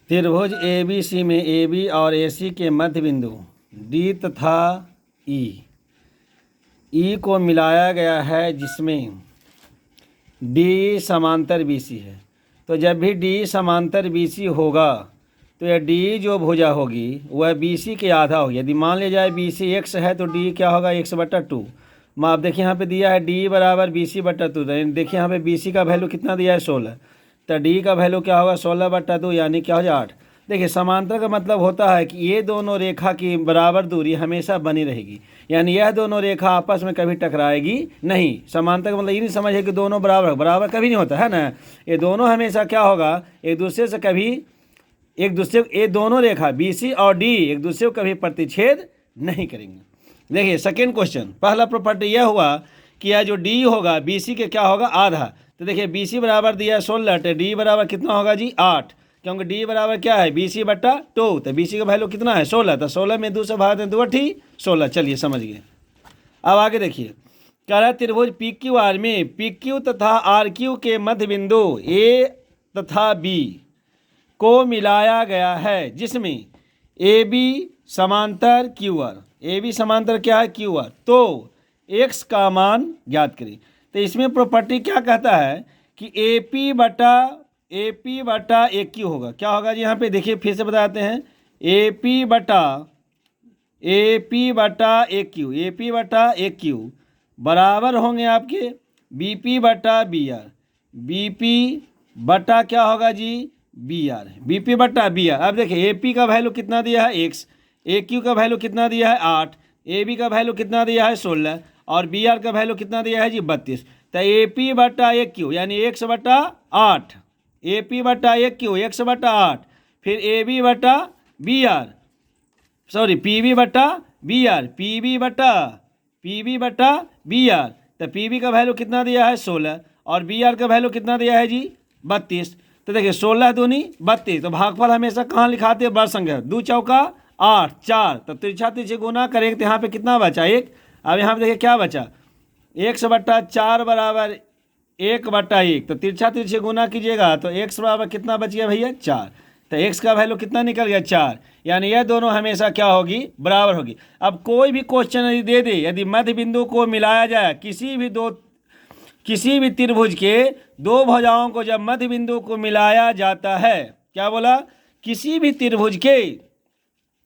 त्रिभुज ABC में AB और AC के मध्य बिंदु D तथा E को मिलाया गया है, जिसमें D समांतर BC है। तो जब भी D समांतर BC होगा तो यह D जो भुजा होगी वह BC के आधा होगी। यदि मान लिया जाए BC x है तो D क्या होगा, x/2। आप देखिए यहाँ पे दिया है D बराबर BC/2। देखिए यहाँ पे BC का वैल्यू कितना दिया है, 16। तो D का वैल्यू क्या होगा, 16/2, यानी क्या हो जाए 8। देखिए समांतर का मतलब होता है कि ये दोनों रेखा की बराबर दूरी हमेशा बनी रहेगी, यानी यह दोनों रेखा आपस में कभी टकराएगी नहीं। समांतर का मतलब ये नहीं समझे कि दोनों बराबर कभी नहीं होता है ना। ये दोनों हमेशा क्या होगा, एक दूसरे से कभी ये दोनों रेखा BC और D एक दूसरे को कभी प्रतिच्छेद नहीं करेंगे। देखिए सेकेंड क्वेश्चन, पहला प्रॉपर्टी यह हुआ कि यह जो D होगा BC के क्या होगा, आधा। तो देखिए BC बराबर दिया है 16, तो D बराबर कितना होगा जी, 8, क्योंकि D बराबर क्या है, BC/2। तो BC का वैल्यू कितना है, 16। तो 16 में 2 से भाग दें, 2 × 16। चलिए समझ गए। अब आगे देखिए, कह रहा है त्रिभुज PQR में PQ तथा RQ के मध्य बिंदु A तथा B को मिलाया गया है, जिसमें AB समांतर QR, AB समांतर क्या है, QR। तो x का मान ज्ञात करें। तो इसमें प्रॉपर्टी क्या कहता है कि AP/AQ होगा। क्या होगा जी, यहाँ पे देखिए फिर से बताते हैं, AP/AQ बराबर होंगे आपके BP/BR। BP/ क्या होगा जी, BR। BP/BR। अब देखिए AP का वैल्यू कितना दिया है, x, AQ का वैल्यू कितना दिया है, 8, AB का वैल्यू कितना दिया है, 16, और BR का वैल्यू कितना दिया है जी, 32। तो AP/AQ यानी x/8, AP/AQ x/8, फिर AB/BR, सॉरी PB/BR, PB/BR। तो PB का वैल्यू कितना दिया है, 16, और BR का वैल्यू कितना दिया है जी, 32। तो देखिए 16 दूनी 32। तो भागफल हमेशा कहाँ लिखाते हैं, बड़ संख्या, 2 चौका 8, 4। तो तिरछा गुना करेंगे तो यहाँ पे कितना बचा, 1। अब यहाँ पे देखिए क्या बचा, x/4 बराबर 1/1। तो तिरछा गुना कीजिएगा तो x बराबर कितना बच गया भैया, 4। तो x का वैल्यू कितना निकल गया, 4, यानी यह दोनों हमेशा क्या होगी, बराबर होगी। अब कोई भी क्वेश्चन यदि दे दे, यदि मध्य बिंदु को मिलाया जाए, किसी भी त्रिभुज के दो भुजाओं को जब मध्य बिंदु को मिलाया जाता है, क्या बोला, किसी भी त्रिभुज के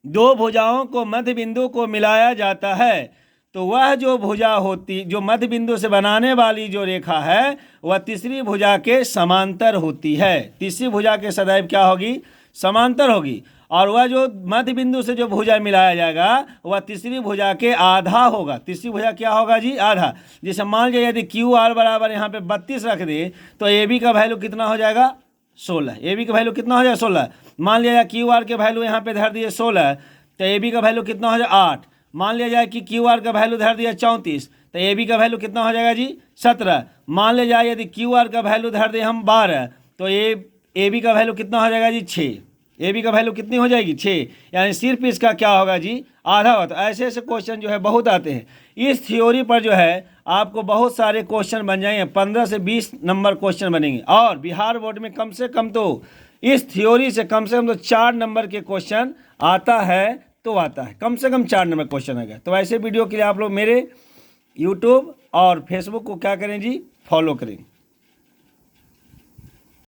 दो भुजाओं को मध्य बिंदु को मिलाया जाता है, तो वह जो भुजा होती, जो मध्य बिंदु से बनाने वाली जो रेखा है, वह तीसरी भुजा के समांतर होती है। तीसरी भुजा के सदैव क्या होगी, समांतर होगी। और वह जो मध्य बिंदु से जो भुजा मिलाया जाएगा वह तीसरी भुजा के आधा होगा। तीसरी भुजा क्या होगा जी, आधा। जैसे मान लीजिए यदि QR बराबर यहाँ पे 32 रख दे तो AB का वैल्यू कितना हो जाएगा, 16। AB का वैल्यू कितना हो जाएगा, 16। मान लिया जाए QR के वैल्यू यहाँ पे धर दिए 16, तो AB का वैल्यू कितना हो जाएगा, 8। मान लिया जाए कि QR का वैल्यू धर दिया 34, तो AB का वैल्यू कितना हो जाएगा जी, 17। मान लिया जाए यदि QR का वैल्यू धर दे हम 12, तो AB का वैल्यू कितना हो जाएगा जी, 6। AB का वैल्यू कितनी हो जाएगी, 6, यानी सिर्फ इसका क्या होगा जी, आधा होता। ऐसे ऐसे क्वेश्चन जो है बहुत आते हैं। इस थ्योरी पर जो है आपको बहुत सारे क्वेश्चन बन जाएंगे, 15 से 20 नंबर क्वेश्चन बनेंगे। और बिहार बोर्ड में कम से कम तो इस थ्योरी से कम तो 4 नंबर के क्वेश्चन आता है, तो आता है कम से कम 4 नंबर क्वेश्चन आ गया। तो ऐसे वीडियो के लिए आप लोग मेरे यूट्यूब और फेसबुक को क्या करें जी, फॉलो करें।